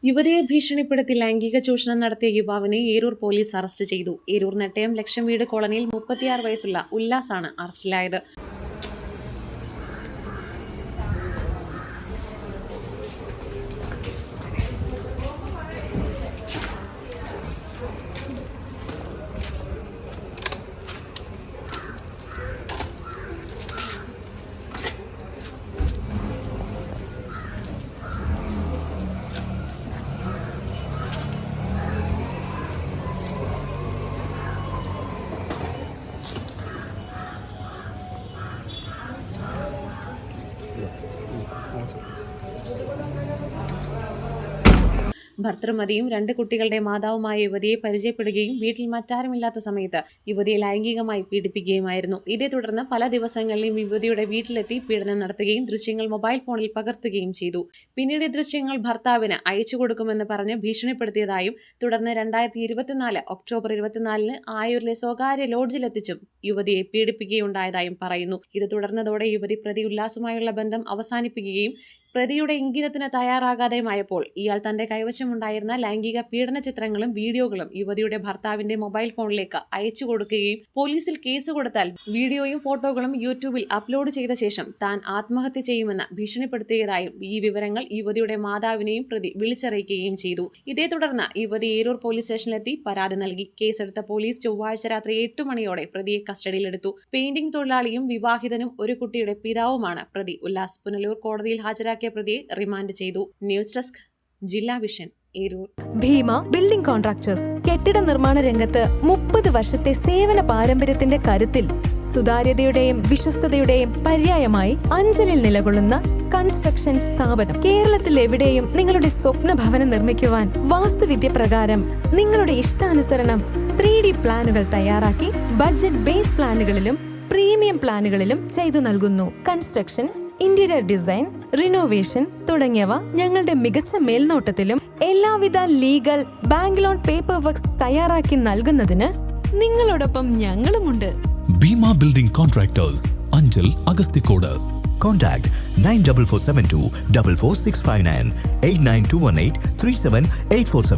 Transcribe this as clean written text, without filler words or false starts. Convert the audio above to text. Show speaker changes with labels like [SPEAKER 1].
[SPEAKER 1] യുവതിയെ ഭീഷണിപ്പെടുത്തി ലൈംഗിക ചൂഷണം നടത്തിയ യുവാവിനെ ഏരൂർ പോലീസ് അറസ്റ്റ് ചെയ്തു. ഏരൂർ നെട്ടയം ലക്ഷം വീട് കോളനിയിൽ 36 വയസ്സുള്ള ഉല്ലാസാണ് അറസ്റ്റിലായത്. ഭർത്തൃമതിയും 2 കുട്ടികളുടെ മാതാവുമായ യുവതിയെ പരിചയപ്പെടുകയും വീട്ടിൽ മറ്റാരുമില്ലാത്ത സമയത്ത് യുവതിയെ ലൈംഗികമായി പീഡിപ്പിക്കുകയുമായിരുന്നു. ഇതേ തുടർന്ന് പല ദിവസങ്ങളിലും യുവതിയുടെ വീട്ടിലെത്തി പീഡനം നടത്തുകയും ദൃശ്യങ്ങൾ മൊബൈൽ ഫോണിൽ പകർത്തുകയും ചെയ്തു. പിന്നീട് ദൃശ്യങ്ങൾ ഭർത്താവിന് അയച്ചു കൊടുക്കുമെന്ന് പറഞ്ഞ് ഭീഷണിപ്പെടുത്തിയതായും തുടർന്ന് 2024 ഒക്ടോബർ 24 ആയൂരിലെ സ്വകാര്യ ലോഡ്ജിലെത്തിച്ചും യുവതിയെ പീഡിപ്പിക്കുകയുണ്ടായതായും പറയുന്നു. ഇത് തുടർന്നതോടെ യുവതി പ്രതി ഉല്ലാസുമായുള്ള ബന്ധം അവസാനിപ്പിക്കുകയും പ്രതിയുടെ ഇംഗിതത്തിന് തയ്യാറാകാതെയുമായപ്പോൾ ഇയാൾ തന്റെ കൈവശമുണ്ടായിരുന്ന ലൈംഗിക പീഡന ചിത്രങ്ങളും വീഡിയോകളും യുവതിയുടെ ഭർത്താവിന്റെ മൊബൈൽ ഫോണിലേക്ക് അയച്ചു കൊടുക്കുകയും പോലീസിൽ കേസ് കൊടുത്താൽ വീഡിയോയും ഫോട്ടോകളും യൂട്യൂബിൽ അപ്ലോഡ് ചെയ്ത ശേഷം താൻ ആത്മഹത്യ ചെയ്യുമെന്ന് ഭീഷണിപ്പെടുത്തിയതായും ഈ വിവരങ്ങൾ യുവതിയുടെ മാതാവിനെയും പ്രതി വിളിച്ചറിയിക്കുകയും ചെയ്തു. ഇതേ തുടർന്ന് യുവതി ഏരൂർ പോലീസ് സ്റ്റേഷനിലെത്തി പരാതി നൽകി. കേസെടുത്ത പോലീസ് ചൊവ്വാഴ്ച രാത്രി 8 മണിയോടെ പ്രതിയെ കസ്റ്റഡിയിലെടുത്തു. പെയിന്റിംഗ് തൊഴിലാളിയും വിവാഹിതനും ഒരു കുട്ടിയുടെ പിതാവുമാണ് പ്രതി ഉല്ലാസ്. പുനലൂർ കോടതിയിൽ ഹാജരാക്കിയ പ്രതിയെ റിമാൻഡ് ചെയ്തു. ന്യൂസ് ഡെസ്ക് ജില്ലാ vision, Eroor.
[SPEAKER 2] Bhima building contractors കെട്ടിട നിർമ്മാണ രംഗത്ത് 30 വർഷത്തെ സേവന പാരമ്പര്യത്തിന്റെ കരുത്തിൽ സുതാര്യതയുടെയും വിശ്വസ്തതയുടെയും പര്യായമായി അഞ്ചലിൽ നിലകൊള്ളുന്ന കൺസ്ട്രക്ഷൻ സ്ഥാപനം. കേരളത്തിൽ എവിടെയും നിങ്ങളുടെ സ്വപ്ന ഭവനം നിർമ്മിക്കുവാൻ വാസ്തുവിദ്യ പ്രകാരം നിങ്ങളുടെ ഇഷ്ടാനുസരണം 3D പ്ലാനുകൾ തയ്യാറാക്കി ബഡ്ജറ്റ് ബേസ് പ്ലാനുകളിലും പ്രീമിയം പ്ലാനുകളിലും ചെയ്തു നൽകുന്നു. കൺസ്ട്രക്ഷൻ, ഇന്റീരിയർ ഡിസൈൻ, റിനോവേഷൻ തുടങ്ങിയവ ഞങ്ങളുടെ മികച്ച മേൽനോട്ടത്തിലും എല്ലാവിധ legal bank loan paper works തയ്യാറാക്കി നൽകുന്നതിന് നിങ്ങളോടൊപ്പം ഞങ്ങളുമുണ്ട്.
[SPEAKER 3] Bhima building contractors, Anchal, Agasthikode.
[SPEAKER 4] Contact 94472 44659 89218 37847.